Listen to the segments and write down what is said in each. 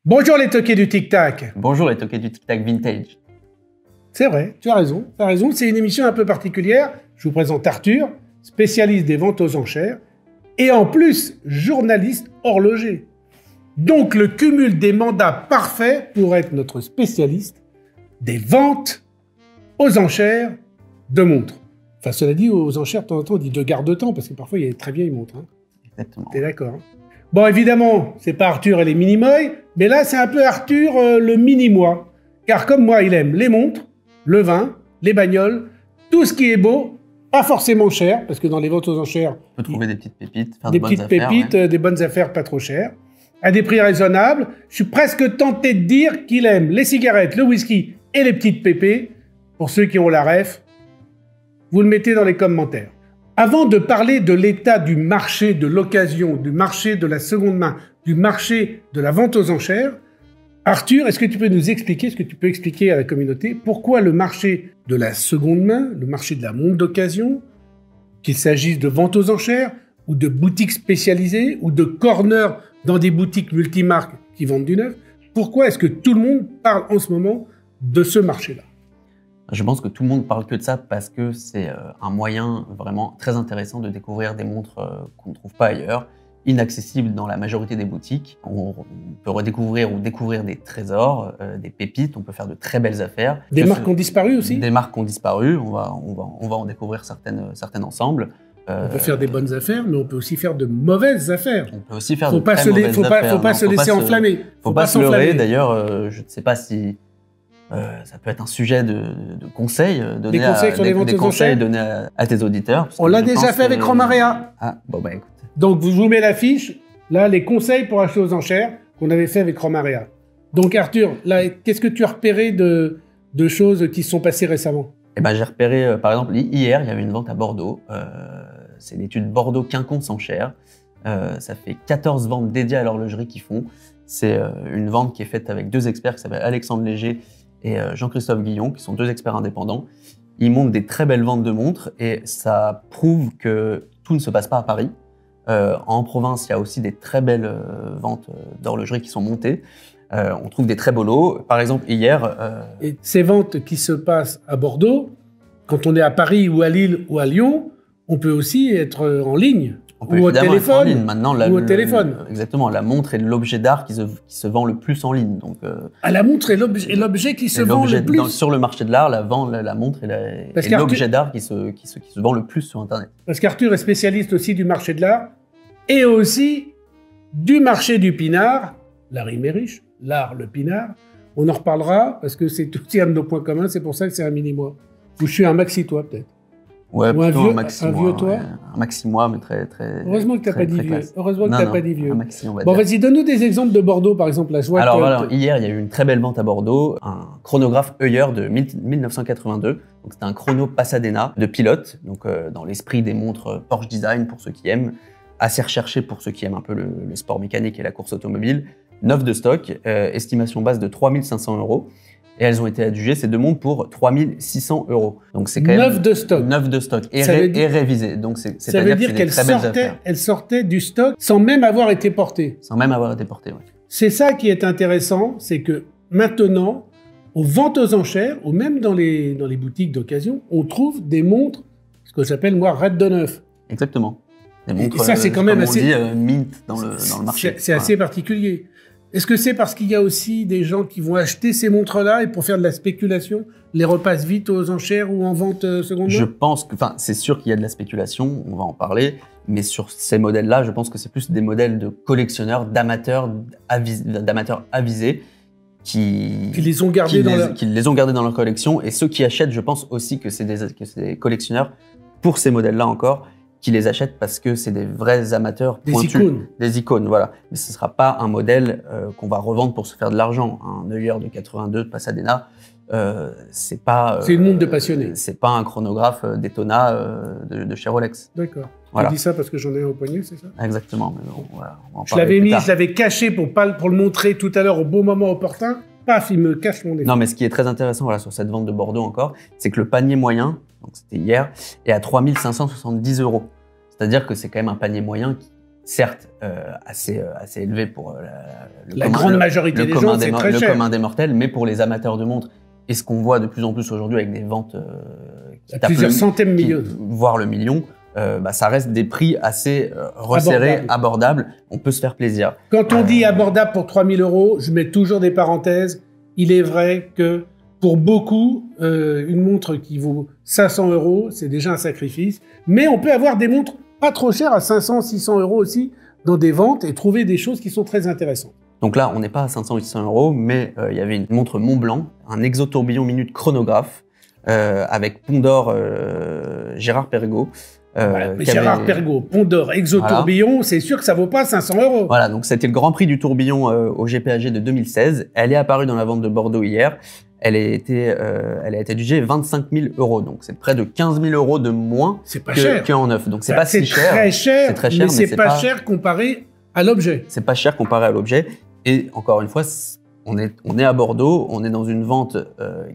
Bonjour les toqués du Tic Tac. Bonjour les toqués du Tic Tac Vintage. C'est vrai, tu as raison. C'est une émission un peu particulière. Je vous présente Arthur, spécialiste des ventes aux enchères et en plus journaliste horloger. Donc le cumul des mandats parfait pour être notre spécialiste des ventes aux enchères de montres. Enfin, cela dit, aux enchères, de temps en temps, on dit de garde-temps, parce que parfois, il y a des très vieilles montres. Hein. Exactement. T'es d'accord, hein? Bon, évidemment, c'est pas Arthur et les mini-moy, mais là, c'est un peu Arthur le mini-moi. Car comme moi, il aime les montres, le vin, les bagnoles, tout ce qui est beau, pas forcément cher, parce que dans les ventes aux enchères... On peut trouver des petites pépites, faire des de bonnes petites affaires. pépites, Ouais. des bonnes affaires pas trop chères, à des prix raisonnables. Je suis presque tenté de dire qu'il aime les cigarettes, le whisky et les petites pépées. Pour ceux qui ont la ref, vous le mettez dans les commentaires. Avant de parler de l'état du marché de l'occasion, du marché de la seconde main, du marché de la vente aux enchères, Arthur, est-ce que tu peux nous expliquer, est-ce que tu peux expliquer à la communauté pourquoi le marché de la seconde main, le marché de la montre d'occasion, qu'il s'agisse de vente aux enchères ou de boutiques spécialisées ou de corners dans des boutiques multimarques qui vendent du neuf, pourquoi est-ce que tout le monde parle en ce moment de ce marché-là? Je pense que tout le monde parle que de ça parce que c'est un moyen vraiment très intéressant de découvrir des montres qu'on ne trouve pas ailleurs, inaccessibles dans la majorité des boutiques. On peut redécouvrir ou découvrir des trésors, des pépites, on peut faire de très belles affaires. Des marques qui ont disparu aussi? Des marques qui ont disparu, on va en découvrir certaines ensemble. On peut faire des bonnes affaires, mais on peut aussi faire de mauvaises affaires. On peut aussi faire Faut de pas très se mauvaises affaires. faut pas se laisser enflammer. Faut pas se leurrer. D'ailleurs, je ne sais pas si ça peut être un sujet de conseils donnés à tes auditeurs. On l'a déjà fait avec Romarea. Ah, bon bah écoute. Donc, je vous mets l'affiche. Là, les conseils pour acheter aux enchères qu'on avait fait avec Romarea. Donc, Arthur, là, qu'est-ce que tu as repéré de choses qui se sont passées récemment? Eh ben, j'ai repéré, par exemple, hier, il y avait une vente à Bordeaux. C'est l'étude Bordeaux Quinconce enchères. Ça fait 14 ventes dédiées à l'horlogerie qu'ils font. C'est une vente qui est faite avec deux experts qui s'appellent Alexandre Léger et Jean-Christophe Guillon, qui sont deux experts indépendants. Ils montent des très belles ventes de montres et ça prouve que tout ne se passe pas à Paris. En province, il y a aussi des très belles ventes d'horlogerie qui sont montées. On trouve des très beaux lots. Par exemple, hier... Et ces ventes qui se passent à Bordeaux, quand on est à Paris ou à Lille ou à Lyon, on peut aussi être en ligne. Ou au téléphone. Maintenant, au téléphone. Exactement. La montre est l'objet d'art qui se vend le plus en ligne. Donc, la montre est l'objet qui se vend le plus. Sur le marché de l'art, la montre est l'objet d'art qui se vend le plus sur Internet. Parce qu'Arthur est spécialiste aussi du marché de l'art et aussi du marché du pinard. L'art est riche, l'art, le pinard. On en reparlera parce que c'est aussi un de nos points communs. C'est pour ça que c'est un mini-moi. Ou je suis un maxi-toi peut-être. Ouais, ou plutôt un vieux toi. Ouais. Un maxi-moi, mais très... Heureusement que tu n'as pas dit vieux. Heureusement que tu n'as pas dit vieux. Un maxi, on va bon, dire. vas-y, donne-nous des exemples de Bordeaux, par exemple. Là, je vois alors, hier, il y a eu une très belle vente à Bordeaux. Un chronographe Heuer de 1982. Donc, c'était un chrono Pasadena de pilote. Donc, dans l'esprit des montres Porsche Design, pour ceux qui aiment. Assez recherché pour ceux qui aiment un peu le sport mécanique et la course automobile. Neuf de stock. Estimation base de 3 500 €. Et elles ont été adjugées, ces deux montres, pour 3 600 €. Donc c'est quand même... Neuf de stock. Neuf de stock. Et révisées. Donc ça veut dire qu'elles sortaient du stock sans même avoir été portées. Sans même avoir été portées, oui. C'est ça qui est intéressant, c'est que maintenant, aux ventes aux enchères, ou même dans les boutiques d'occasion, on trouve des montres, ce que j'appelle moi Red de neuf. Exactement. Des montres, et ça, c'est quand même assez... on dit, mint dans le marché. C'est assez particulier. Est-ce que c'est parce qu'il y a aussi des gens qui vont acheter ces montres-là et pour faire de la spéculation, les repassent vite aux enchères ou en vente seconde main? Je pense que, c'est sûr qu'il y a de la spéculation, on va en parler, mais sur ces modèles-là, je pense que c'est plus des modèles de collectionneurs, d'amateurs avisés qui les ont gardés dans leur collection. Et ceux qui achètent, je pense aussi que c'est des collectionneurs pour ces modèles-là encore, qui les achètent parce que c'est des vrais amateurs pointus. Des icônes, voilà. Mais ce ne sera pas un modèle qu'on va revendre pour se faire de l'argent. Un Heuer de 82 de Pasadena, c'est pas... c'est une montre de passionnés. C'est pas un chronographe Daytona de chez Rolex. D'accord. Voilà. Tu dis ça parce que j'en ai un au poignet, c'est ça? Exactement. Mais bon, voilà, on va en je l'avais caché pour le montrer tout à l'heure au bon moment opportun. Paf, il me cache mon effet. Non, mais ce qui est très intéressant sur cette vente de Bordeaux encore, c'est que le panier moyen, donc c'était hier, est à 3 570 €. C'est-à-dire que c'est quand même un panier moyen certes assez élevé pour la grande majorité des gens, c'est très cher. Le commun des mortels, mais pour les amateurs de montres, et ce qu'on voit de plus en plus aujourd'hui avec des ventes qui plusieurs centaines de millions, voire le million, ça reste des prix assez resserrés, abordables. On peut se faire plaisir. Quand on dit abordable pour 3 000 €, je mets toujours des parenthèses. Il est vrai que pour beaucoup, une montre qui vaut 500 €, c'est déjà un sacrifice. Mais on peut avoir des montres pas trop chères à 500, 600 € aussi dans des ventes et trouver des choses qui sont très intéressantes. Donc là, on n'est pas à 500 ou 600 €, mais il y avait une montre Montblanc, un exotourbillon minute chronographe avec pont d'or Gérard Perregaux. Gérard Perregaux, pont d'or, exotourbillon, voilà. C'est sûr que ça vaut pas 500 €. Voilà, donc c'était le Grand Prix du tourbillon au GPAG de 2016. Elle est apparue dans la vente de Bordeaux hier. Elle a été adjugée 25 000 €, donc c'est près de 15 000 € de moins qu'en neuf. Donc c'est pas si cher. C'est très cher, mais c'est pas cher comparé à l'objet. C'est pas cher comparé à l'objet. Et encore une fois, on est à Bordeaux, on est dans une vente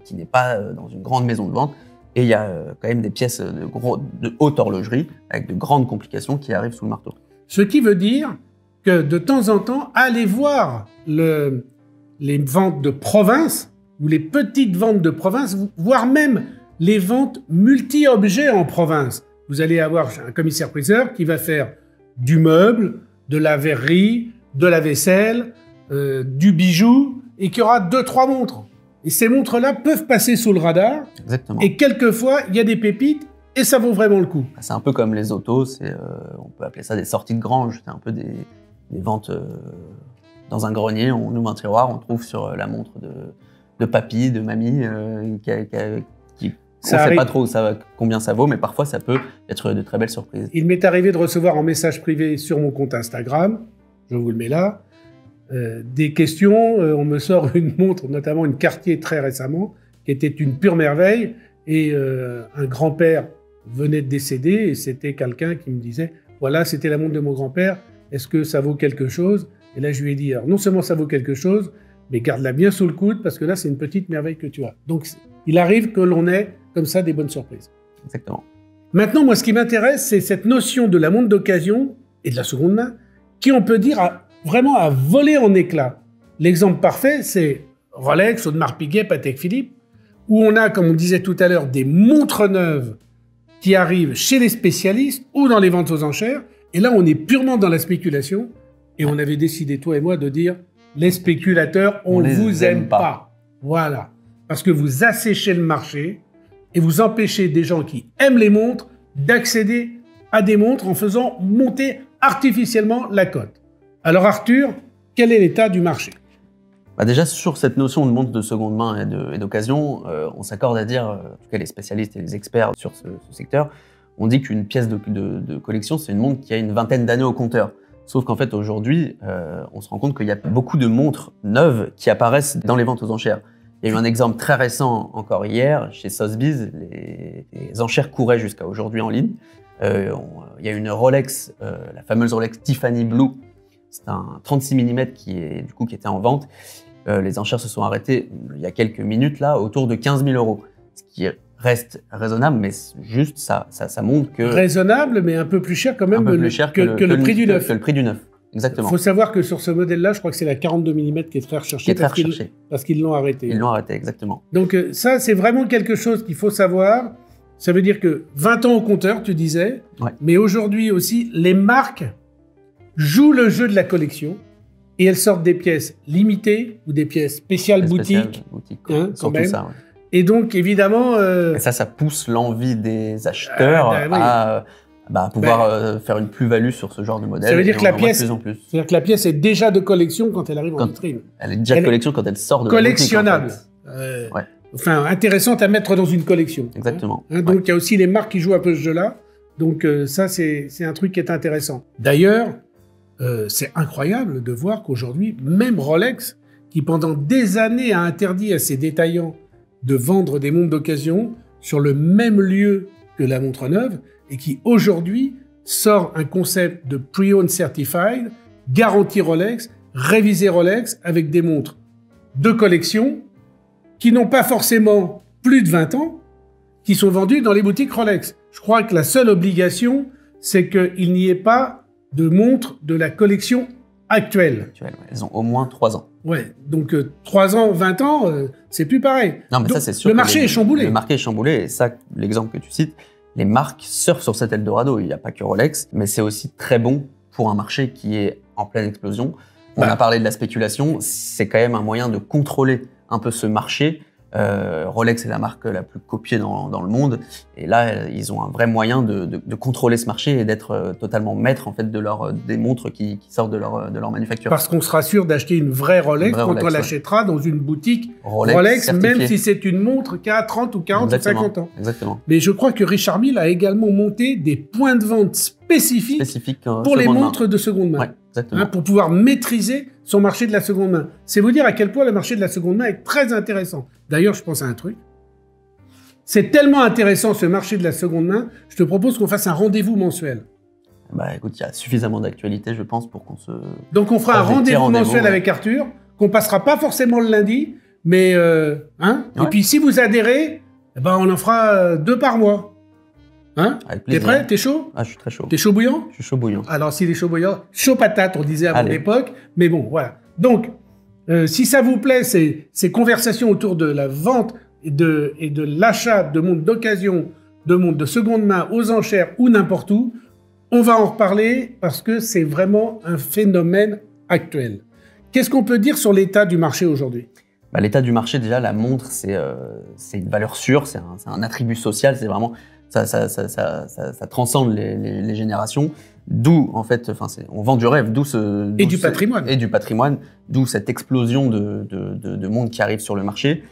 qui n'est pas dans une grande maison de vente. Et il y a quand même des pièces de haute horlogerie avec de grandes complications qui arrivent sous le marteau. Ce qui veut dire que de temps en temps, allez voir les ventes de province ou les petites ventes de province, voire même les ventes multi-objets en province. Vous allez avoir un commissaire-priseur qui va faire du meuble, de la verrerie, de la vaisselle, du bijou, et qui aura 2-3 montres. Et ces montres-là peuvent passer sous le radar. Exactement. Et quelquefois, il y a des pépites et ça vaut vraiment le coup. C'est un peu comme les autos, on peut appeler ça des sorties de grange. C'est un peu des ventes dans un grenier. On ouvre un tiroir, on trouve sur la montre de papy, de mamie, on ne sait pas trop combien ça vaut, mais parfois ça peut être de très belles surprises. Il m'est arrivé de recevoir en message privé sur mon compte Instagram, je vous le mets là, des questions. On me sort une montre, notamment une Cartier très récemment, qui était une pure merveille, et un grand-père venait de décéder, et c'était quelqu'un qui me disait « Voilà, c'était la montre de mon grand-père, est-ce que ça vaut quelque chose ?» Et là, je lui ai dit « Alors, non seulement ça vaut quelque chose, mais garde-la bien sous le coude, parce que là, c'est une petite merveille que tu as. » Donc, il arrive que l'on ait, comme ça, des bonnes surprises. Exactement. Maintenant, moi, ce qui m'intéresse, c'est cette notion de la montre d'occasion et de la seconde main, qui, on peut dire, vraiment à voler en éclats. L'exemple parfait, c'est Rolex, Audemars Piguet, Patek Philippe, où on a, comme on disait tout à l'heure, des montres neuves qui arrivent chez les spécialistes ou dans les ventes aux enchères. Et là, on est purement dans la spéculation. Et on avait décidé, toi et moi, de dire les spéculateurs, on ne vous aime pas. Voilà. Parce que vous asséchez le marché et vous empêchez des gens qui aiment les montres d'accéder à des montres en faisant monter artificiellement la cote. Alors Arthur, quel est l'état du marché ? Déjà, sur cette notion de montre de seconde main et d'occasion, on s'accorde à dire, en tout cas les spécialistes et les experts sur ce secteur, on dit qu'une pièce de collection, c'est une montre qui a une vingtaine d'années au compteur. Sauf qu'en fait, aujourd'hui, on se rend compte qu'il y a beaucoup de montres neuves qui apparaissent dans les ventes aux enchères. Il y a eu un exemple très récent, encore hier, chez Sotheby's, les enchères couraient jusqu'à aujourd'hui en ligne. Il y a une Rolex, la fameuse Rolex Tiffany Blue. C'est un 36 mm qui était en vente. Les enchères se sont arrêtées il y a quelques minutes, là, autour de 15 000 €. Ce qui reste raisonnable, mais juste ça montre que... Raisonnable, mais un peu plus cher quand même que le prix du neuf. Que le prix du neuf, exactement. Il faut savoir que sur ce modèle-là, je crois que c'est la 42 mm qui est très recherchée. Parce qu'ils l'ont arrêté. Ils l'ont arrêté, exactement. Donc ça, c'est vraiment quelque chose qu'il faut savoir. Ça veut dire que 20 ans au compteur, tu disais, ouais. Mais aujourd'hui aussi, les marques jouent le jeu de la collection et elles sortent des pièces limitées ou des pièces spéciales boutique, hein, quand même. Ça, ouais. Et donc, évidemment... Et ça pousse l'envie des acheteurs à pouvoir faire une plus-value sur ce genre de modèle. Ça veut dire que la pièce est déjà de collection quand elle arrive en vitrine. Elle est déjà de collection quand elle sort de collectionnable. La boutique, en fait. Enfin, intéressante à mettre dans une collection. Exactement. Hein, donc, il y a aussi les marques qui jouent un peu ce jeu-là. Donc, ça, c'est un truc qui est intéressant. D'ailleurs, c'est incroyable de voir qu'aujourd'hui, même Rolex, qui pendant des années a interdit à ses détaillants de vendre des montres d'occasion sur le même lieu que la montre neuve, et qui aujourd'hui sort un concept de pre-owned certified, garantie Rolex, révisé Rolex, avec des montres de collection qui n'ont pas forcément plus de 20 ans, qui sont vendues dans les boutiques Rolex. Je crois que la seule obligation, c'est qu'il n'y ait pas de montres de la collection actuelle. Elles ont au moins 3 ans. Ouais, donc 3 ans, 20 ans, c'est plus pareil. Non, mais donc, ça, c'est sûr. Le marché est chamboulé. Le marché est chamboulé, et ça, l'exemple que tu cites, les marques surfent sur cet Eldorado. Il n'y a pas que Rolex, mais c'est aussi très bon pour un marché qui est en pleine explosion. On a parlé de la spéculation, c'est quand même un moyen de contrôler un peu ce marché. Rolex est la marque la plus copiée dans le monde, et là ils ont un vrai moyen de contrôler ce marché et d'être totalement maître en fait des montres qui sortent de leur manufacture. Parce qu'on sera sûr d'acheter une vraie Rolex quand on l'achètera dans une boutique Rolex même si c'est une montre qui a 30 ou 40 ou 50 ans. Exactement. Mais je crois que Richard Mille a également monté des points de vente spécifiques pour les montres de seconde main. Ouais, pour pouvoir maîtriser son marché de la seconde main. C'est vous dire à quel point le marché de la seconde main est très intéressant. D'ailleurs, je pense à un truc. C'est tellement intéressant ce marché de la seconde main, je te propose qu'on fasse un rendez-vous mensuel. Bah écoute, il y a suffisamment d'actualité, je pense, pour qu'on se... Donc on fera un rendez-vous mensuel avec Arthur, qu'on passera pas forcément le lundi, mais... Et puis si vous adhérez, on en fera 2 par mois. T'es prêt? T'es chaud? Ah, je suis très chaud. T'es chaud bouillant? Je suis chaud bouillant. Alors, s'il est chaud bouillant, chaud patate, on disait avant l'époque. Mais bon, voilà. Donc, si ça vous plaît, ces conversations autour de la vente et de l'achat de montres d'occasion, de montres de seconde main aux enchères ou n'importe où, on va en reparler parce que c'est vraiment un phénomène actuel. Qu'est-ce qu'on peut dire sur l'état du marché aujourd'hui? L'état du marché, déjà, la montre, c'est une valeur sûre, c'est un attribut social, c'est vraiment... Ça transcende les générations, d'où en fait, on vend du rêve, et du patrimoine. Et du patrimoine, d'où cette explosion de monde qui arrive sur le marché.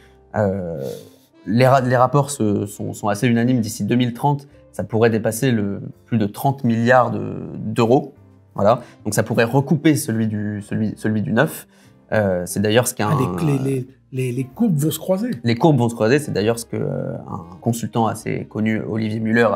Les rapports sont assez unanimes. D'ici 2030, ça pourrait dépasser plus de 30 milliards d'euros. Voilà. Donc ça pourrait recouper celui du neuf. C'est d'ailleurs ce qu'un... Les courbes vont se croiser. Les courbes vont se croiser, c'est d'ailleurs ce qu'un consultant assez connu, Olivier Müller,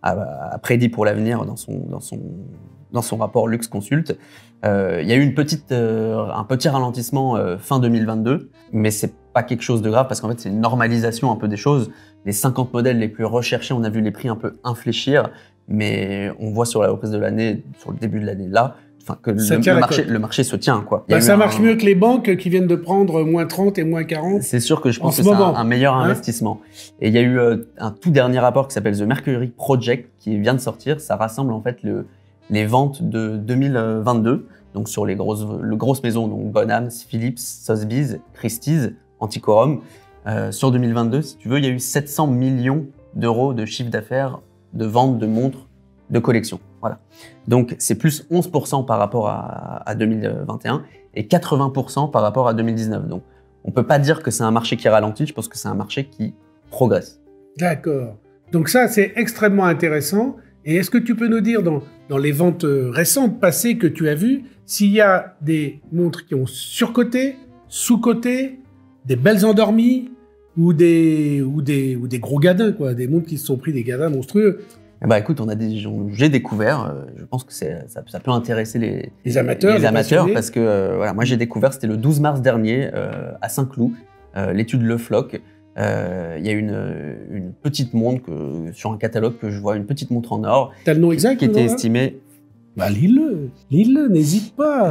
a prédit pour l'avenir dans son rapport Lux Consult. Il y a eu un petit ralentissement fin 2022, mais c'est pas quelque chose de grave parce qu'en fait c'est une normalisation un peu des choses. Les 50 modèles les plus recherchés, on a vu les prix un peu infléchir, mais on voit sur la reprise de l'année, sur le début de l'année là, que le marché se tient, quoi. Ça marche mieux que les banques qui viennent de prendre moins 30 et moins 40. C'est sûr que je pense que c'est un meilleur investissement. Et il y a eu un tout dernier rapport qui s'appelle The Mercury Project qui vient de sortir. Ça rassemble en fait les ventes de 2022, donc sur les grosses maisons, donc Bonhams, Philips, Sotheby's, Christie's, Antiquorum. Sur 2022, si tu veux, il y a eu 700 millions d'euros de chiffre d'affaires de vente de montres de collection. Voilà. Donc, c'est plus 11% par rapport à 2021 et 80% par rapport à 2019. Donc, on ne peut pas dire que c'est un marché qui ralentit, je pense que c'est un marché qui progresse. D'accord. Donc ça, c'est extrêmement intéressant. Et est-ce que tu peux nous dire, dans les ventes récentes, passées que tu as vues, s'il y a des montres qui ont surcoté, sous-coté, des belles endormies ou des gros gadins, quoi, des montres qui se sont pris des gadins monstrueux? Écoute, j'ai découvert, je pense que ça peut intéresser les amateurs parce que moi j'ai découvert, c'était le 12 mars dernier à Saint-Cloud, l'étude Le Floch. Il y a une petite montre sur un catalogue que je vois, une petite montre en or. T'as le nom exact qui était estimée. Lis-le, n'hésite pas.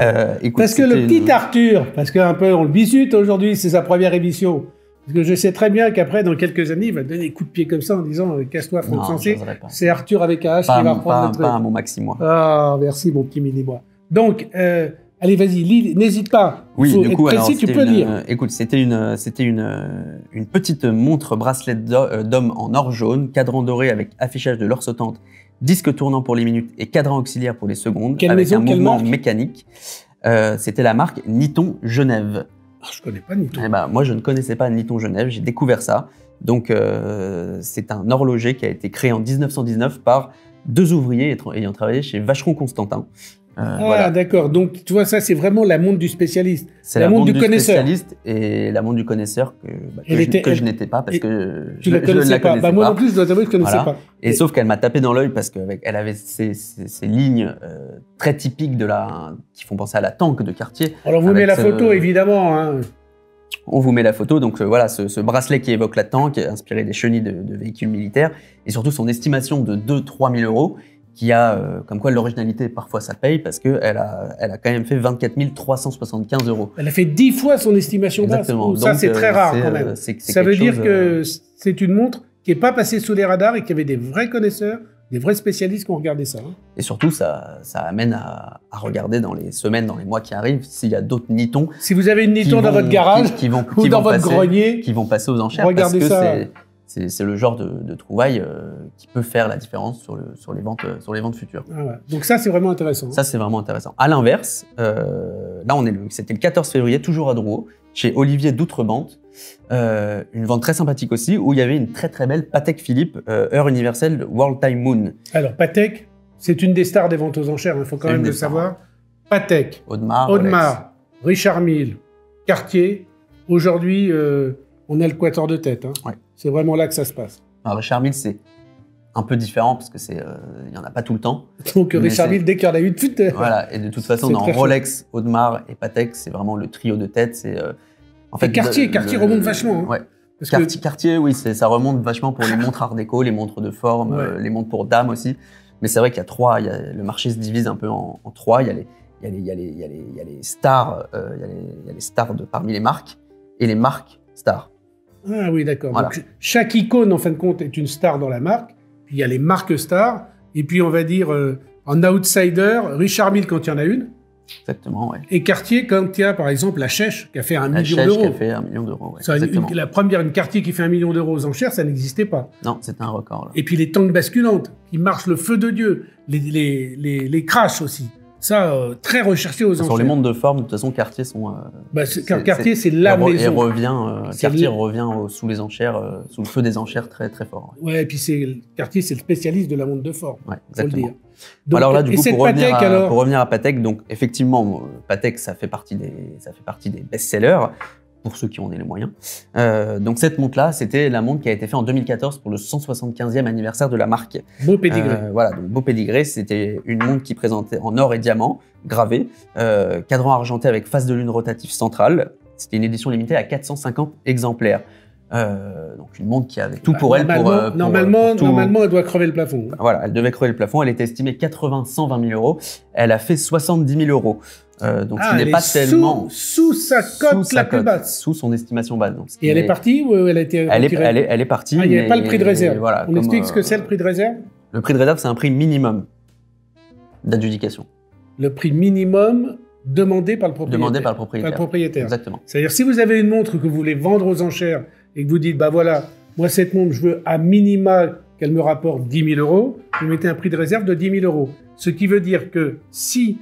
Parce que le petit Arthur, parce qu'un peu on le bisute aujourd'hui, c'est sa première émission. Parce que je sais très bien qu'après, dans quelques années, il va te donner des coups de pied comme ça en disant « Casse-toi, Franck Sensé ». C'est Arthur avec un H qui va reprendre le truc. Pas à mon maxi, moi. Ah, merci, mon petit mini-moi. Donc, allez, vas-y, lis, n'hésite pas. Oui, du coup, précis, tu peux lire. Écoute, c'était une petite montre bracelet d'homme en or jaune, cadran doré avec affichage de l'or sautante, disque tournant pour les minutes et cadran auxiliaire pour les secondes, avec un mouvement mécanique. C'était la marque Niton Genève. Ah, je connais pas Niton. Moi, je ne connaissais pas Niton Genève, j'ai découvert ça. Donc, c'est un horloger qui a été créé en 1919 par 2 ouvriers ayant travaillé chez Vacheron Constantin. Voilà. D'accord. Donc, tu vois, ça, c'est vraiment la montre du spécialiste. C'est la montre du connaisseur. Spécialiste et la montre du connaisseur que je n'étais pas parce que je ne la connaissais pas. Moi non plus, je dois t'avouer que je ne connaissais pas. Et sauf qu'elle m'a tapé dans l'œil parce qu'elle avait ces lignes très typiques qui font penser à la tank de Cartier. Alors, vous mettez la photo, évidemment. Hein. On vous met la photo. Donc, voilà, ce bracelet qui évoque la tank, inspiré des chenilles de véhicules militaires et surtout son estimation de 2 000 à 3 000 euros, qui a, comme quoi l'originalité, parfois ça paye, parce qu'elle a quand même fait 24 375 €. Elle a fait 10 fois son estimation basse. Exactement. Ça, c'est très rare quand même. Ça veut dire que c'est une montre qui n'est pas passée sous les radars et qu'il y avait des vrais connaisseurs, des vrais spécialistes qui ont regardé ça. Hein. Et surtout, ça amène à regarder dans les semaines, dans les mois qui arrivent, s'il y a d'autres Niton. Si vous avez une Niton dans votre garage ou dans votre grenier, qui vont passer aux enchères, regardez parce que ça. C'est le genre de trouvaille qui peut faire la différence sur les ventes futures. Ah ouais. Donc ça, c'est vraiment intéressant. Hein. Ça, c'est vraiment intéressant. À l'inverse, là, c'était le 14 février, toujours à Drouot, chez Olivier d'Outrebente. Une vente très sympathique aussi, où il y avait une très très belle Patek Philippe Heure universelle World Time Moon. Alors Patek, c'est une des stars des ventes aux enchères, il faut quand même le savoir. Patek, Audemars, Richard Mille, Cartier. Aujourd'hui, on a le quatuor de tête. Hein. Ouais. C'est vraiment là que ça se passe. Alors, Richard Mille, c'est un peu différent parce que il y en a pas tout le temps. Donc Richard Mille, dès qu'il y en a une, voilà. Et de toute façon, dans Rolex, Audemars et Patek, c'est vraiment le trio de tête. C'est en fait Cartier remonte vachement. Hein. Ouais. Cartier, oui, ça remonte vachement pour les montres Art déco, les montres de forme, les montres pour dames aussi. Mais c'est vrai qu'il y a trois. Le marché se divise un peu en trois. Il y a les stars, il y a les stars parmi les marques et les marques stars. Ah oui, d'accord. Voilà. Donc, chaque icône, en fin de compte, est une star dans la marque. Puis il y a les marques stars. Et puis, on va dire, en outsider, Richard Mille quand il y en a une. Exactement, oui. Et Cartier quand il y a, par exemple, la Chèche qui a fait 1 million d'euros. La Chèche qui a fait 1 million d'euros, oui. La première, une Cartier qui fait 1 million d'euros aux enchères, ça n'existait pas. Non, c'était un record. Là. Et puis les tanks basculantes, qui marchent le feu de Dieu. Les crashs aussi. Ça, très recherché aux enchères. Sur les montres de forme, de toute façon, Cartier sont... Cartier, c'est la maison. Cartier revient sous les enchères, sous le feu des enchères très très fort. Ouais, et puis Cartier, c'est le spécialiste de la montre de forme. Ouais, exactement. Faut le dire. Donc, alors là, du coup, pour Patek, revenir à Patek, donc effectivement, Patek, ça fait partie des best-sellers, pour ceux qui en ont les moyens. Donc cette montre-là, c'était la montre qui a été faite en 2014 pour le 175e anniversaire de la marque. Beau pédigré. Voilà, donc beau pédigré, c'était une montre qui présentait en or et diamant, gravé, cadran argenté avec face de lune rotative centrale. C'était une édition limitée à 450 exemplaires. Donc une montre qui avait tout pour elle. Normalement, elle doit crever le plafond. Voilà, elle devait crever le plafond. Elle était estimée 120 000 €. Elle a fait 70 000 €. Donc ce n'est pas tellement sous sa cote la plus basse, sous son estimation basse. Donc, et elle est partie ou elle a été retirée ? Elle est partie. Il n'y avait pas le prix de réserve. Voilà, on explique ce que c'est le prix de réserve ? Le prix de réserve, c'est un prix minimum d'adjudication. Le prix minimum demandé par le propriétaire. Demandé par le propriétaire. Exactement. C'est-à-dire si vous avez une montre que vous voulez vendre aux enchères et que vous dites, bah voilà, moi cette montre, je veux à minima qu'elle me rapporte 10 000 €, vous mettez un prix de réserve de 10 000 €. Ce qui veut dire que si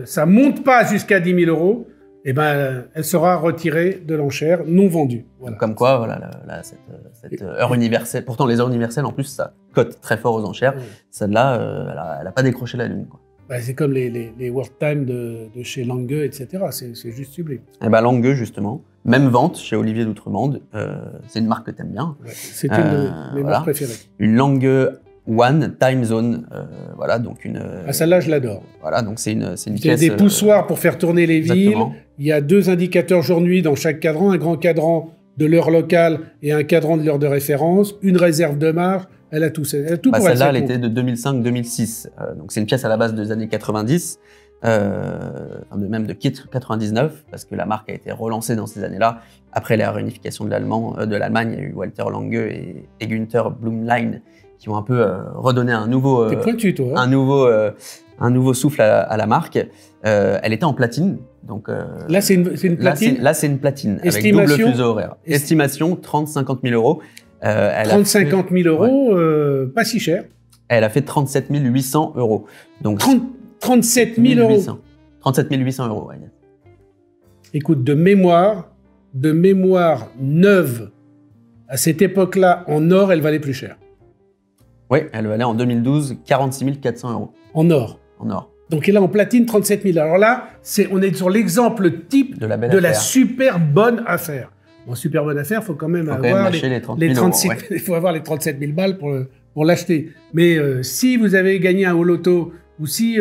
ça monte pas jusqu'à 10 000 €, eh ben, elle sera retirée de l'enchère, non vendue. Voilà. Comme quoi, voilà, cette heure universelle. Pourtant, les heures universelles, en plus, ça cote très fort aux enchères. Oui. Celle-là, elle a pas décroché la lune, quoi. Bah, c'est comme les World Time de chez Lange, etc. C'est juste sublime. Et ben Lange, justement, même vente chez Olivier d'Outremonde. C'est une marque que tu aimes bien. Ouais, c'est une de mes marques préférées. Une Lange One Time Zone. Voilà, donc une. Celle-là, je l'adore. Voilà, donc c'est une pièce. Il y a des poussoirs pour faire tourner les villes. Il y a 2 indicateurs jour-nuit dans chaque cadran, un grand cadran de l'heure locale et un cadran de l'heure de référence, une réserve de marge. Elle a tout pour elle. Celle-là, elle était de 2005-2006. Donc, c'est une pièce à la base des années 90, même de 99, parce que la marque a été relancée dans ces années-là. Après la réunification de l'Allemagne, il y a eu Walter Lange et Günther Blümlein qui ont un peu redonné un nouveau, T'es pointu, toi, hein. un nouveau souffle à la marque. Elle était en platine. Donc, là, c'est une platine. Là, c'est une platine avec double fuseau horaire. Estimation 30-50 000 €. 30-50 000 €, pas si cher. Elle a fait 37 800 €. Donc 37 000 €. 37 800 €, ouais. Écoute, de mémoire neuve, à cette époque-là, en or, elle valait plus cher. Oui, elle valait en 2012 46 400 €. En or. En or. Donc elle est en platine 37 000. Alors là, on est sur l'exemple type de la super bonne affaire. Bon, super bonne affaire, il faut quand même avoir les 36 000 €. Il faut avoir les 37 000 balles pour l'acheter. Mais si vous avez gagné un au loto ou si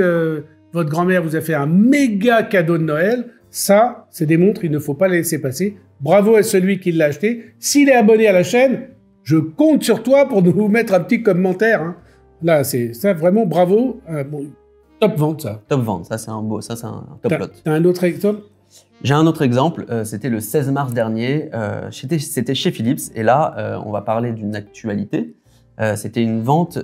votre grand-mère vous a fait un méga cadeau de Noël, ça, c'est des montres, il ne faut pas les laisser passer. Bravo à celui qui l'a acheté. S'il est abonné à la chaîne, je compte sur toi pour nous mettre un petit commentaire. Hein. Là, c'est ça, vraiment, bravo. Bon, top vente, ça. Top vente, ça c'est un top lot. T'as un autre exemple? J'ai un autre exemple, c'était le 16 mars dernier, c'était chez Philips, et là, on va parler d'une actualité. C'était une vente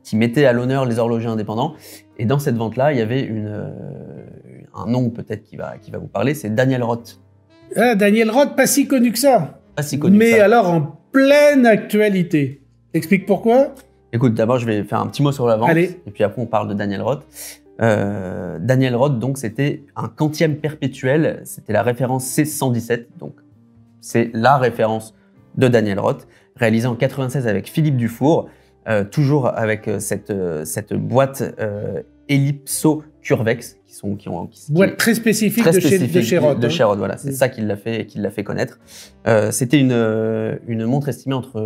qui mettait à l'honneur les horlogers indépendants, et dans cette vente-là, il y avait un nom peut-être qui va vous parler, c'est Daniel Roth. Ah, Daniel Roth, pas si connu que ça. Pas si connu que ça. Mais alors, en pleine actualité. T'expliques pourquoi? Écoute, d'abord, je vais faire un petit mot sur la vente, Allez. et puis après, on parle de Daniel Roth. Daniel Roth, donc, c'était un quantième perpétuel, c'était la référence C117, donc c'est la référence de Daniel Roth, réalisée en 96 avec Philippe Dufour, toujours avec cette boîte Ellipso-Curvex, boîte très spécifique de chez Roth. De chez Roth, voilà, c'est ça qui l'a fait connaître. C'était une montre estimée entre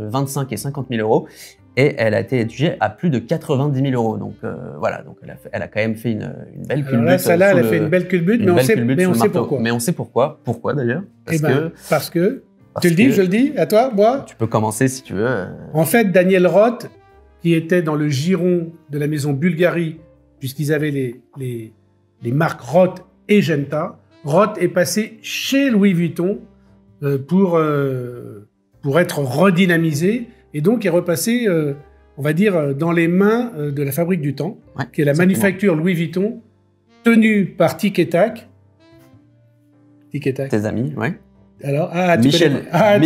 25 et 50 000 euros. Et elle a été étudiée à plus de 90 000 euros. Donc voilà, donc elle a quand même fait une belle culbute. Alors là, celle-là, elle a fait une belle culbute, mais on sait pourquoi. Mais on sait pourquoi. Pourquoi d'ailleurs? Parce que... Tu le dis, je le dis, à toi, moi? Tu peux commencer si tu veux. En fait, Daniel Roth, qui était dans le giron de la maison Bulgari, puisqu'ils avaient les marques Roth et Genta, Roth est passé chez Louis Vuitton pour être redynamisé. Et donc, est repassé, on va dire, dans les mains de la Fabrique du Temps, qui est la manufacture Louis Vuitton, tenue par Tic et Tac. Tic et Tac. Tes amis, oui. Alors, tu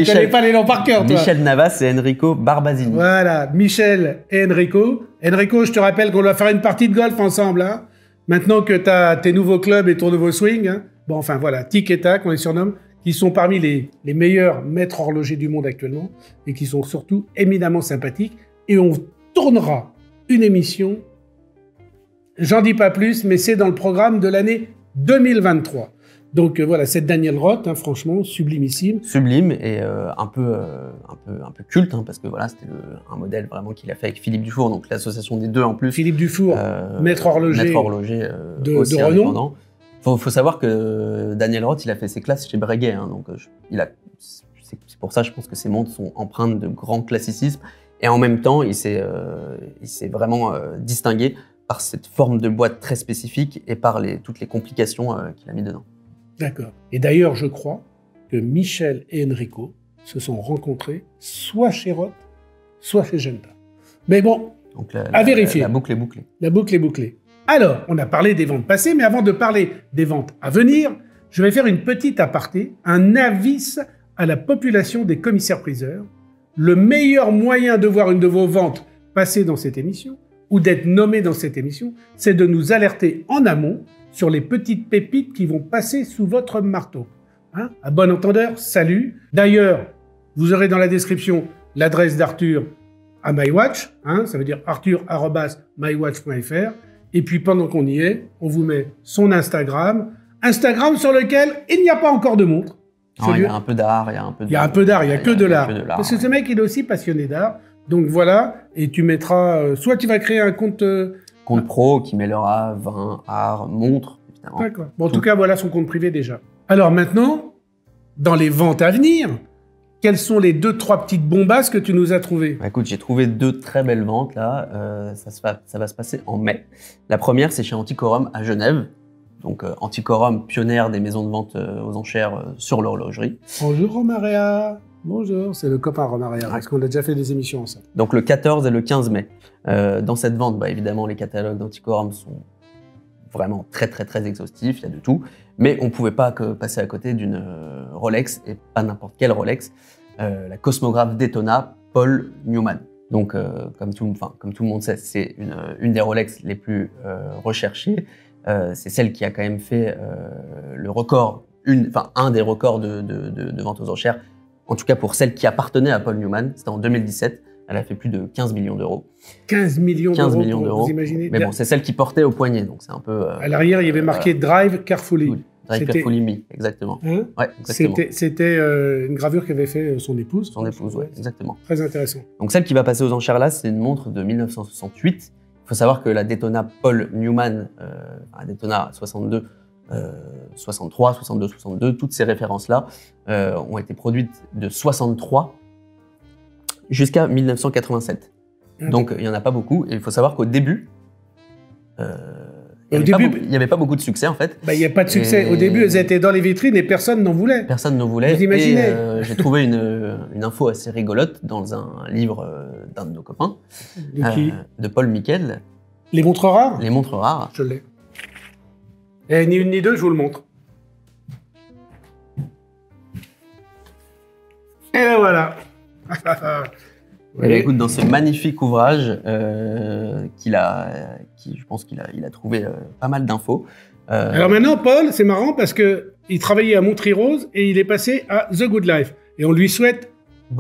connais pas les noms par cœur, toi. Michel Navas et Enrico Barbasini. Voilà, Michel et Enrico. Enrico, je te rappelle qu'on doit faire une partie de golf ensemble, hein. Maintenant que tu as tes nouveaux clubs et ton nouveau swing. Hein. Bon, enfin, voilà, Tic et Tac, on les surnomme, qui sont parmi les meilleurs maîtres horlogers du monde actuellement et qui sont surtout éminemment sympathiques. Et on tournera une émission, j'en dis pas plus, mais c'est dans le programme de l'année 2023. Donc voilà, c'est Daniel Roth, hein, franchement, sublimissime. Sublime et un peu culte, hein, parce que voilà, c'était un modèle vraiment qu'il a fait avec Philippe Dufour, donc l'association des deux en plus. Philippe Dufour, maître horloger de renom. Faut savoir que Daniel Roth, il a fait ses classes chez Breguet, hein, donc c'est pour ça, je pense que ces montres sont empreintes de grand classicisme. Et en même temps, il s'est vraiment distingué par cette forme de boîte très spécifique et par toutes les complications qu'il a mis dedans. D'accord. Et d'ailleurs, je crois que Michel et Enrico se sont rencontrés soit chez Roth, soit chez Genta. Mais bon, donc à vérifier. La boucle est bouclée. La boucle est bouclée. Alors, on a parlé des ventes passées, mais avant de parler des ventes à venir, je vais faire une petite aparté, un avis à la population des commissaires-priseurs. Le meilleur moyen de voir une de vos ventes passer dans cette émission, ou d'être nommé dans cette émission, c'est de nous alerter en amont sur les petites pépites qui vont passer sous votre marteau. Hein? À bon entendeur, salut. D'ailleurs, vous aurez dans la description l'adresse d'Arthur à MyWatch, hein? Ça veut dire arthur@mywatch.fr. Et puis pendant qu'on y est, on vous met son Instagram sur lequel il n'y a pas encore de montre. Il y a un peu d'art, il y a que de l'art. Parce que ce mec, il est aussi passionné d'art. Donc voilà, et tu mettras, soit tu vas créer un compte pro qui mêlera vin, art, montre, évidemment. D'accord. Bon, en tout cas, voilà son compte privé déjà. Alors maintenant, dans les ventes à venir, quelles sont les 2-3 petites bombasses que tu nous as trouvées? Écoute, j'ai trouvé 2 très belles ventes là. Ça va se passer en mai. La première, c'est chez Antiquorum à Genève. Donc Antiquorum, pionnière des maisons de vente aux enchères sur l'horlogerie. Bonjour Romaria. Bonjour, c'est le copain Romaria, parce qu'on a déjà fait des émissions ensemble. Donc le 14 et le 15 mai. Dans cette vente, évidemment, les catalogues d'Antiquorum sont vraiment très très très exhaustifs, il y a de tout. Mais on ne pouvait pas passer à côté d'une Rolex, et pas n'importe quelle Rolex, la cosmographe Daytona Paul Newman. Donc comme tout le monde sait, c'est une des Rolex les plus recherchées. C'est celle qui a quand même fait le record, un des records de vente aux enchères. En tout cas, pour celle qui appartenait à Paul Newman, c'était en 2017. Elle a fait plus de 15 millions d'euros. 15 millions d'euros, vous imaginez? Mais bon, c'est celle qui portait au poignet, donc c'est un peu... à l'arrière, il y avait marqué Drive Carefully. Oui, Drive Carefully Me, exactement. Hein? Ouais, exactement. C'était une gravure qu'avait fait son épouse. Son épouse, oui, exactement. Très intéressant. Donc celle qui va passer aux enchères là, c'est une montre de 1968. Il faut savoir que la Daytona Paul Newman, la Daytona 62, 63, 62, 62, toutes ces références-là ont été produites de 63 jusqu'à 1987. Donc, il n'y en a pas beaucoup. Et il faut savoir qu'au début, il n'y avait pas beaucoup de succès, en fait. Il n'y a pas de succès. Au début, elles étaient dans les vitrines et personne n'en voulait. Personne n'en voulait. Vous imaginez? J'ai trouvé une info assez rigolote dans un livre d'un de nos copains. De qui? De Paul Miquel. Les montres rares? Les montres rares. Je l'ai. Et ni une ni deux, je vous le montre. Et là, voilà. Oui. Écoute, dans ce magnifique ouvrage, je pense qu'il a trouvé pas mal d'infos. Alors maintenant, Paul, c'est marrant parce que il travaillait à Montry-Rose et il est passé à The Good Life. Et on lui souhaite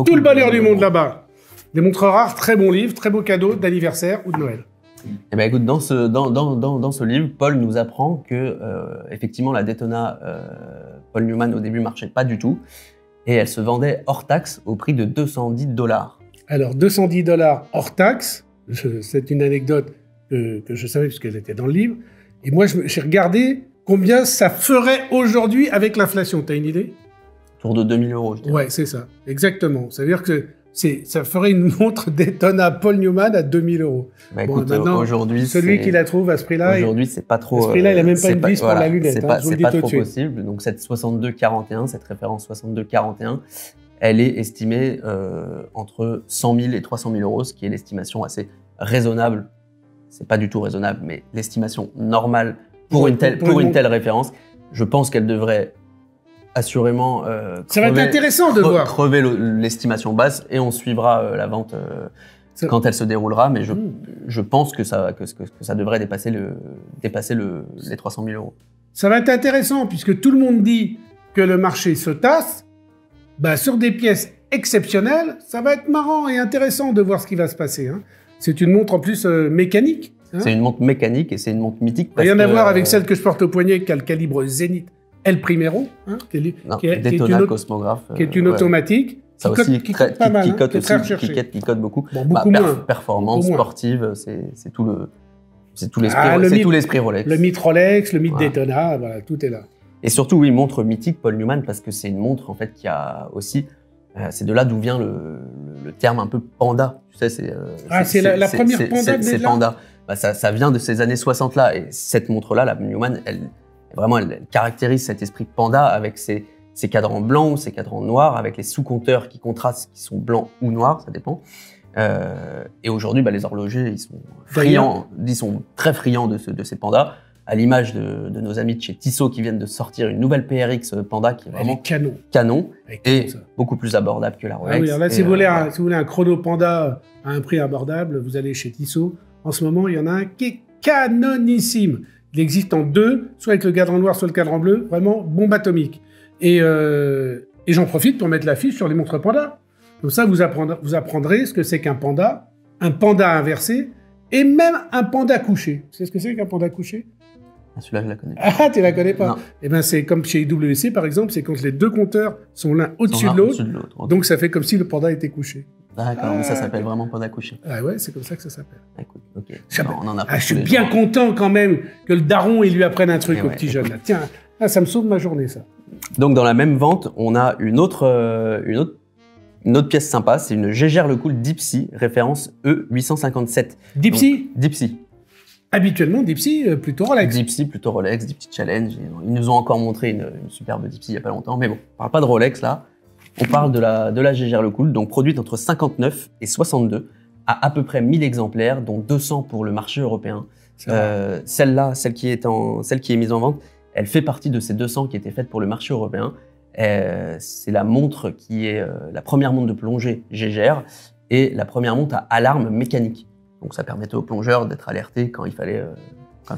tout le bonheur du monde là-bas. Des montres rares, très bon livre, très beau cadeau d'anniversaire ou de Noël. Eh ben, écoute, dans ce livre, Paul nous apprend que effectivement la Daytona Paul Newman au début marchait pas du tout et elle se vendait hors taxe au prix de $210. Alors $210 hors taxe, c'est une anecdote que je savais puisqu'elle était dans le livre. Et moi, j'ai regardé combien ça ferait aujourd'hui avec l'inflation. T'as une idée? Autour de 2000 €, je dirais. Ouais, c'est ça, exactement. Ça veut dire que ça ferait une montre Daytona Paul Newman à 2000 €. Bah, écoute, aujourd'hui, celui qui la trouve à ce prix-là, aujourd'hui, c'est pas trop. À ce prix-là, il a même pas une vis pour la lunette. C'est pas trop possible. Donc cette 6241, cette référence 6241, elle est estimée entre 100 000 et 300 000 €, ce qui est l'estimation assez raisonnable. C'est pas du tout raisonnable, mais l'estimation normale pour une telle référence. Je pense qu'elle devrait assurément ça va être intéressant de voir. Crever l'estimation basse et on suivra la vente quand elle se déroulera. Mais je pense que ça devrait dépasser les 300 000 €. Ça va être intéressant puisque tout le monde dit que le marché se tasse. Bah, sur des pièces exceptionnelles, ça va être marrant et intéressant de voir ce qui va se passer. Hein. C'est une montre en plus mécanique. Hein. C'est une montre mécanique et c'est une montre mythique. Rien à voir avec celle que je porte au poignet qui a le calibre Zénith El Primero, hein, Daytona Cosmographe, qui est une automatique. Ça aussi, qui cote beaucoup. Bon, beaucoup moins. Performance sportive, c'est tout l'esprit Rolex. Le mythe Rolex, le mythe Daytona, voilà, tout est là. Et surtout, oui, montre mythique Paul Newman parce que c'est une montre en fait qui a aussi, c'est de là d'où vient le terme un peu panda. Tu sais, c'est la première panda déjà. C'est panda. Bah, ça vient de ces années 60 là et cette montre là, la Newman, elle caractérise cet esprit panda avec ses cadrans blancs ou ses cadrans noirs, avec les sous-compteurs qui contrastent, qui sont blancs ou noirs, ça dépend. Et aujourd'hui, les horlogers, ils sont très friands de ces pandas, à l'image de nos amis de chez Tissot qui viennent de sortir une nouvelle PRX Panda qui est vraiment canon et beaucoup plus abordable que la Rolex. Ah oui, alors là, si vous voulez un chrono Panda à un prix abordable, vous allez chez Tissot. En ce moment, il y en a un qui est canonissime. Il existe en deux, soit avec le cadran noir, soit le cadran bleu. Vraiment, bombe atomique. Et j'en profite pour mettre l'affiche sur les montres Panda. Comme ça, vous apprendrez ce que c'est qu'un panda inversé, et même un panda couché. Vous savez ce que c'est qu'un panda couché? Celui-là, je la connais pas. Ah, tu la connais pas? Non. Eh ben, c'est comme chez IWC, par exemple, c'est quand les deux compteurs sont l'un au-dessus de l'autre. Okay. Donc, ça fait comme si le panda était couché. D'accord, mais ça s'appelle vraiment panda couché. Ah ouais, c'est comme ça que ça s'appelle. Écoute, ok. Je suis bien content quand même que le daron, il lui apprenne un truc au petit jeune. Là. Tiens, ça me sauve ma journée, ça. Donc, dans la même vente, on a une autre pièce sympa, c'est une Jaeger-LeCoultre Deepsea, référence E857. Deepsea? Deepsea. Habituellement, Deepsea, plutôt Rolex. Deepsea, plutôt Rolex, Deepsea Challenge. Ils nous ont encore montré une superbe Deepsea il n'y a pas longtemps, mais bon, on parle pas de Rolex là. On parle de la Jaeger-LeCoultre, donc produite entre 59 et 62, à peu près 1000 exemplaires, dont 200 pour le marché européen. Celle-là, celle qui est mise en vente, elle fait partie de ces 200 qui étaient faites pour le marché européen. C'est la montre qui est la première montre de plongée Jaeger et la première montre à alarme mécanique. Donc ça permettait aux plongeurs d'être alertés quand il fallait.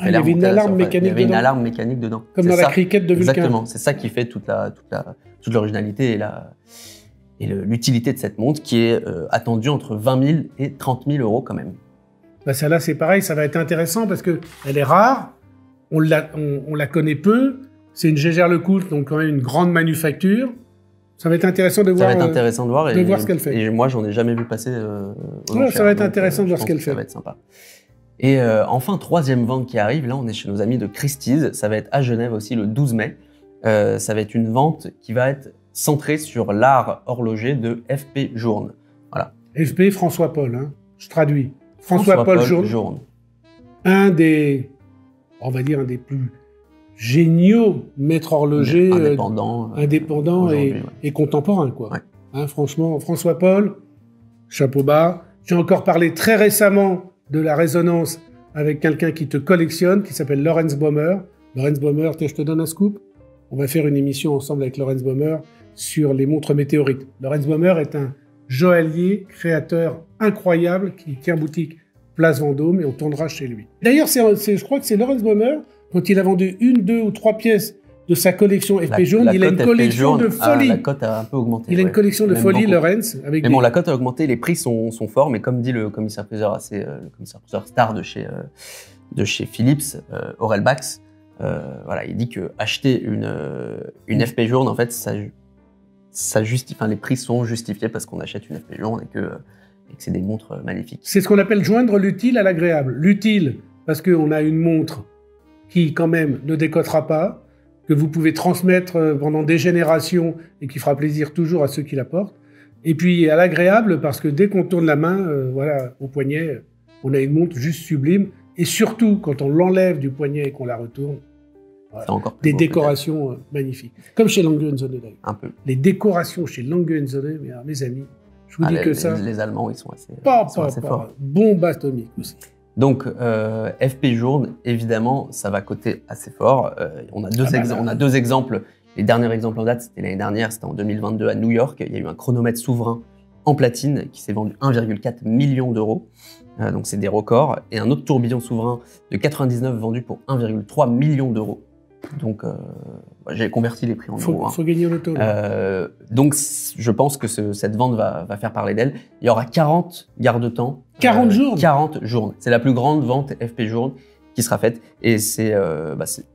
Il y avait une alarme mécanique dedans. Il y avait une alarme mécanique dedans. Comme dans la cricket de Vulcain. Exactement. C'est ça qui fait toute l'originalité et l'utilité de cette montre qui est attendue entre 20 000 et 30 000 € quand même. Celle-là, c'est pareil, ça va être intéressant parce qu'elle est rare, on la connaît peu, c'est une Jaeger-LeCoultre, donc quand même une grande manufacture. Ça va être intéressant de voir, ce qu'elle fait. Et moi, j'en ai jamais vu passer ça va être intéressant de voir ce qu'elle fait. Ça va être sympa. Et enfin, troisième vente qui arrive, là on est chez nos amis de Christie's, ça va être à Genève aussi le 12 mai. Ça va être une vente qui va être centrée sur l'art horloger de FP Journe. Voilà. FP François Paul, hein. je traduis. François-Paul Journe. Un des plus géniaux maîtres horlogers indépendants et contemporains, quoi. Ouais. Hein, franchement, François-Paul, chapeau bas. J'ai encore parlé très récemment de la résonance avec quelqu'un qui te collectionne, qui s'appelle Lorenz Baumer. Lorenz Baumer, tiens, je te donne un scoop. On va faire une émission ensemble avec Lorenz Baumer sur les montres météorites. Lorenz Baumer est un joaillier, créateur incroyable qui tient boutique Place Vendôme et on tournera chez lui. D'ailleurs, je crois que c'est Lorenz Baumer, quand il a vendu 1, 2 ou 3 pièces de sa collection FP Journe, il a une collection de folie. La cote a un peu augmenté. Il a une collection de folie, Lorenz. Mais bon, la cote a augmenté, les prix sont forts, mais comme dit le commissaire-priseur le commissaire-priseur star de chez Philips, Aurel Bax, voilà, il dit que acheter une FP Journe, en fait, ça justifie, enfin, les prix sont justifiés parce qu'on achète une FP Journe et que c'est des montres magnifiques. C'est ce qu'on appelle joindre l'utile à l'agréable. L'utile, parce qu'on a une montre qui, quand même, ne décotera pas, que vous pouvez transmettre pendant des générations et qui fera plaisir toujours à ceux qui la portent. Et puis à l'agréable, parce que dès qu'on tourne la main, voilà, au poignet, on a une montre juste sublime. Et surtout, quand on l'enlève du poignet et qu'on la retourne, voilà, des décorations magnifiques. Comme chez Lange & Söhne, d'ailleurs. Un peu. Les décorations chez Lange & Söhne, mes amis, je vous dis que ça... Les Allemands, ils sont assez forts. Bombe atomique aussi. Donc, FP Journe, évidemment, ça va coter assez fort. On a deux exemples. Les derniers exemples en date, c'était l'année dernière, c'était en 2022 à New York. Il y a eu un chronomètre souverain en platine qui s'est vendu 1,4 million d'euros. Donc, c'est des records. Et un autre tourbillon souverain de 99 vendu pour 1,3 million d'euros. Donc, j'ai converti les prix en euros. Il faut gagner le taux. Donc, je pense que cette vente va faire parler d'elle. Il y aura 40 garde-temps. 40 journes 40 journes. C'est la plus grande vente FP Journe qui sera faite. Et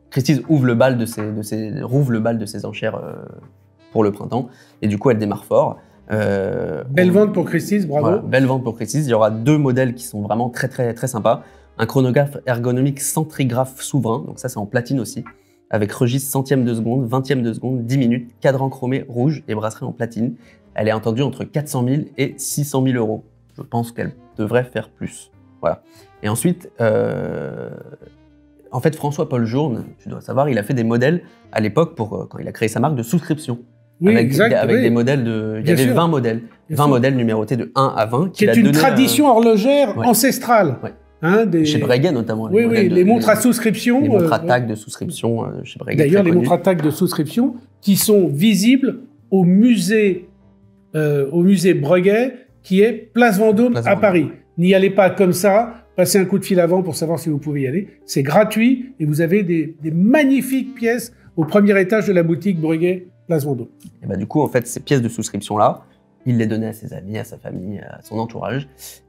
Christie's rouvre le bal de ses enchères pour le printemps. Et du coup, elle démarre fort. Belle vente pour Christie's, bravo. Voilà, belle vente pour Christie's. Il y aura 2 modèles qui sont vraiment très, très, très sympas. Un chronographe ergonomique centrigraphe souverain. Donc ça, c'est en platine aussi. Avec registre centième de seconde, 20e de seconde, 10 minutes, cadran chromé rouge et brasserie en platine. Elle est entendue entre 400 000 et 600 000 euros. Je pense qu'elle devrait faire plus. Voilà. Et ensuite, en fait, François-Paul Journe, tu dois savoir, il a fait des modèles à l'époque quand il a créé sa marque de souscription. Oui, avec des modèles il y avait 20 modèles. 20 modèles numérotés de 1 à 20. Qui est une tradition horlogère ancestrale. Ouais. Hein, chez Breguet notamment. Les montres à souscription. Les montres à tag de souscription chez Breguet. D'ailleurs, les montres à tag de souscription qui sont visibles au musée Breguet qui est Place Vendôme à Paris. N'y allez pas comme ça, passez un coup de fil avant pour savoir si vous pouvez y aller. C'est gratuit et vous avez des magnifiques pièces au premier étage de la boutique Breguet Place Vendôme. Et du coup, en fait, ces pièces de souscription-là, il les donnait à ses amis, à sa famille, à son entourage.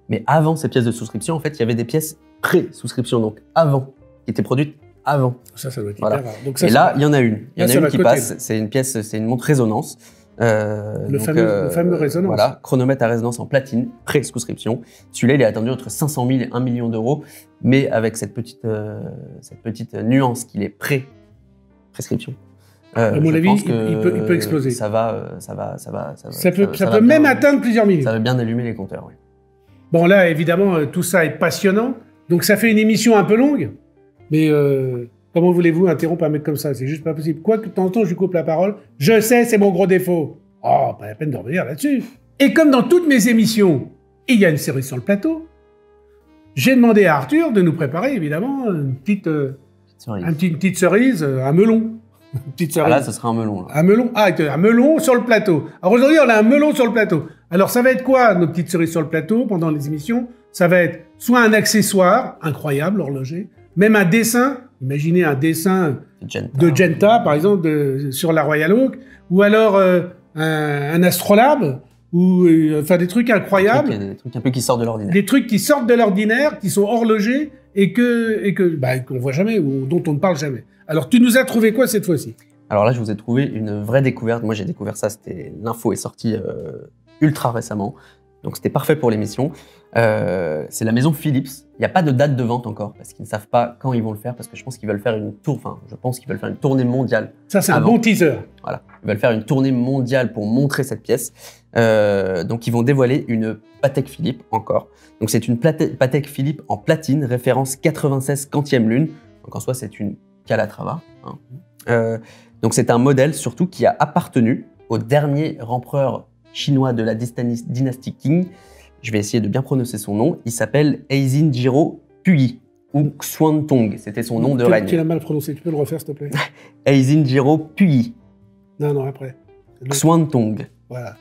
Mais avant ces pièces de souscription, en fait, il y avait des pièces pré-souscription, donc avant, qui étaient produites avant. Ça doit être voilà. hyper rare. Donc ça, et là, il y en a une. Il y en a une qui passe. C'est une montre résonance. Le fameux résonance. Voilà, chronomètre à résonance en platine, pré-souscription. Celui-là, il est attendu entre 500 000 et 1 million d'euros, mais avec cette petite nuance qu'il est pré-prescription. À mon avis, il peut exploser. Ça peut même atteindre plusieurs millions. Ça va bien allumer les compteurs, oui. Bon, là, évidemment, tout ça est passionnant. Donc, ça fait une émission un peu longue. Mais comment voulez-vous interrompre un mec comme ça? C'est juste pas possible. Quoi que de temps en temps, je lui coupe la parole. Je sais, c'est mon gros défaut. Oh, pas la peine de revenir là-dessus. Et comme dans toutes mes émissions, il y a une cerise sur le plateau, j'ai demandé à Arthur de nous préparer, évidemment, une petite cerise, un melon. Là, ce sera un melon. Là. Un melon sur le plateau. Alors aujourd'hui, on a un melon sur le plateau. Alors ça va être quoi, nos petites cerises sur le plateau pendant les émissions? Ça va être soit un accessoire, incroyable, horloger, même un dessin. Imaginez un dessin de Genta, par exemple, sur la Royal Oak, ou alors un astrolabe, ou enfin des trucs incroyables. Des trucs un peu qui sortent de l'ordinaire. Des trucs qui sortent de l'ordinaire, qui sont horlogers et qu'on voit jamais ou dont on ne parle jamais. Alors, tu nous as trouvé quoi cette fois-ci? Alors là, je vous ai trouvé une vraie découverte. Moi, j'ai découvert ça, l'info est sortie ultra récemment. Donc, c'était parfait pour l'émission. C'est la maison Philips. Il n'y a pas de date de vente encore parce qu'ils ne savent pas quand ils vont le faire parce que je pense qu'ils veulent faire une tournée mondiale. Ça, c'est un bon teaser. Voilà. Ils veulent faire une tournée mondiale pour montrer cette pièce. Donc, ils vont dévoiler une Patek Philippe encore. Donc, c'est une Patek Philippe en platine, référence 96 quantième lune. Donc, en soi, c'est une Calatrava. Hein. Donc, c'est un modèle surtout qui a appartenu au dernier empereur chinois de la dynastie Qing. Je vais essayer de bien prononcer son nom. Il s'appelle Eizin Jiro Puyi ou Xuantong. C'était son nom de règne. Tu l'as mal prononcé. Tu peux le refaire, s'il te plaît? Eizin Jiro Puyi. Non, après. Xuantong. Voilà.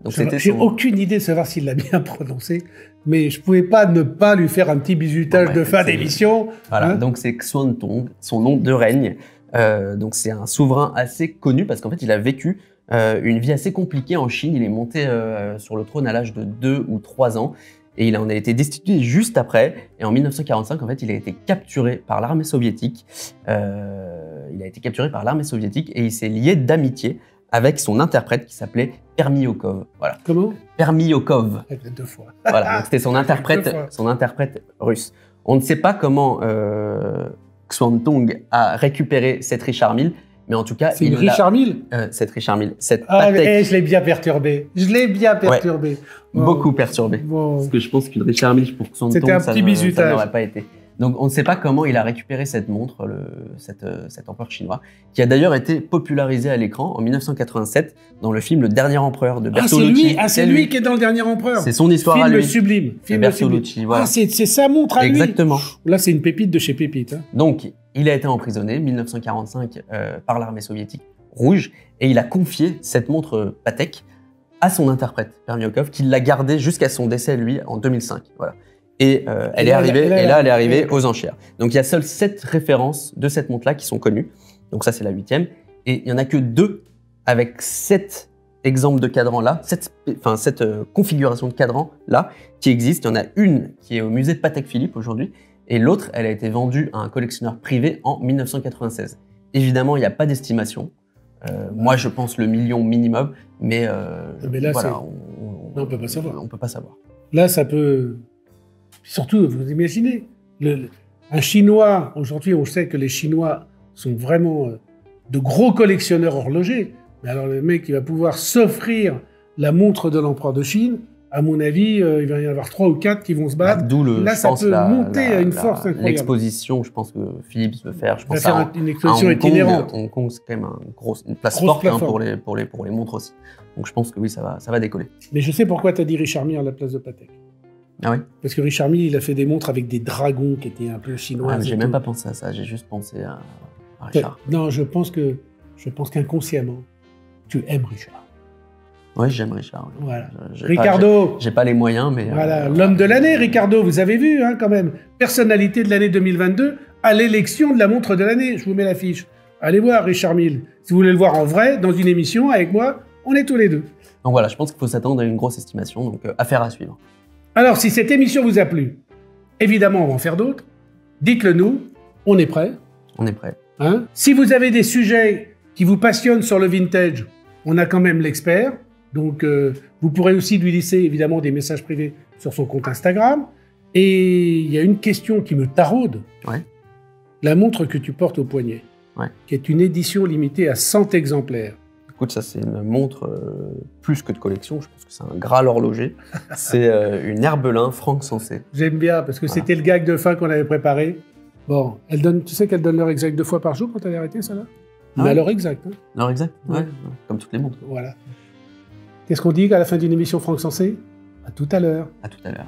Donc j'ai aucune idée de savoir s'il l'a bien prononcé, mais je pouvais pas ne pas lui faire un petit bisutage de fin d'émission. Voilà. Hein, donc c'est Xuantong, son nom de règne. Donc c'est un souverain assez connu parce qu'en fait il a vécu une vie assez compliquée en Chine. Il est monté sur le trône à l'âge de 2 ou 3 ans et il en a été destitué juste après. Et en 1945, en fait, il a été capturé par l'armée soviétique. Et il s'est lié d'amitié avec son interprète qui s'appelait Permyakov. Voilà. Comment? Permyakov. 2 fois. Voilà, donc c'était son interprète russe. On ne sait pas comment Xuantong a récupéré cette Richard Mille, mais en tout cas, c'est une Richard Mille. Cette Richard Mille, cette Patek. Je l'ai bien perturbé. Ouais, beaucoup perturbé. Bon. Parce que je pense qu'une Richard Mille pour Xuantong, ça n'aurait pas été. Donc, on ne sait pas comment il a récupéré cette montre, cet empereur chinois, qui a d'ailleurs été popularisé à l'écran en 1987 dans le film Le Dernier Empereur de Bertolucci. C'est lui qui est dans Le Dernier Empereur. C'est son histoire à lui. Sublime. Film Bertolucci, voilà. C'est sa montre à lui. Exactement. Là, c'est une pépite de chez Pépite. Hein. Donc, il a été emprisonné en 1945 par l'armée soviétique rouge et il a confié cette montre Patek à son interprète, Permyakov, qui l'a gardée jusqu'à son décès, lui, en 2005. Voilà. Et elle est arrivée aux enchères. Donc il y a seules 7 références de cette montre-là qui sont connues. Donc ça, c'est la 8e. Et il n'y en a que 2 avec 7 exemples de cadrans-là, 7 configurations de cadrans-là qui existent. Il y en a une qui est au musée de Patek Philippe aujourd'hui. Et l'autre, elle a été vendue à un collectionneur privé en 1996. Évidemment, il n'y a pas d'estimation. Moi, je pense le million minimum. Mais là, voilà, on ne peut pas savoir. On peut pas savoir. Là, ça peut... Surtout, vous imaginez, un Chinois, aujourd'hui on sait que les Chinois sont vraiment de gros collectionneurs horlogers, mais alors le mec qui va pouvoir s'offrir la montre de l'empereur de Chine, à mon avis, il va y en avoir 3 ou 4 qui vont se battre. Là, ça peut monter à une force incroyable. L'exposition, je pense que Philips veut faire. Je pense une exposition itinérante. Hong Kong, c'est quand même une place forte pour les montres aussi. Donc je pense que oui, ça va décoller. Mais je sais pourquoi tu as dit Richard Mille à la place de Patek. Ah oui? Parce que Richard Mille, il a fait des montres avec des dragons qui étaient un peu chinois. J'ai même pas pensé à ça, j'ai juste pensé à Richard. Non, je pense qu'inconsciemment, tu aimes Richard. Oui, j'aime Richard. Oui. Voilà. Ricardo. J'ai pas les moyens, mais... Voilà, l'homme de l'année, Ricardo, vous avez vu, hein, quand même. Personnalité de l'année 2022 à l'élection de la montre de l'année. Je vous mets l'affiche. Allez voir Richard Mille. Si vous voulez le voir en vrai, dans une émission avec moi, on est tous les deux. Donc voilà, je pense qu'il faut s'attendre à une grosse estimation, donc affaire à suivre. Alors, si cette émission vous a plu, évidemment, on va en faire d'autres. Dites-le nous, on est prêt. On est prêt. Hein? Si vous avez des sujets qui vous passionnent sur le vintage, on a quand même l'expert. Donc, vous pourrez aussi lui laisser, évidemment, des messages privés sur son compte Instagram. Et il y a une question qui me taraude. Ouais. La montre que tu portes au poignet, qui est une édition limitée à 100 exemplaires. Écoute, ça c'est une montre plus que de collection, je pense que c'est un Graal horloger. C'est une Herbelin Franck Sensé. J'aime bien, parce que c'était le gag de fin qu'on avait préparé. Bon, tu sais qu'elle donne l'heure exacte 2 fois par jour quand elle est arrêtée, ça là? Mais à l'heure exacte. Hein. L'heure exacte, ouais, comme toutes les montres. Voilà. Qu'est-ce qu'on dit à la fin d'une émission Franck Sensé? À tout à l'heure. À tout à l'heure.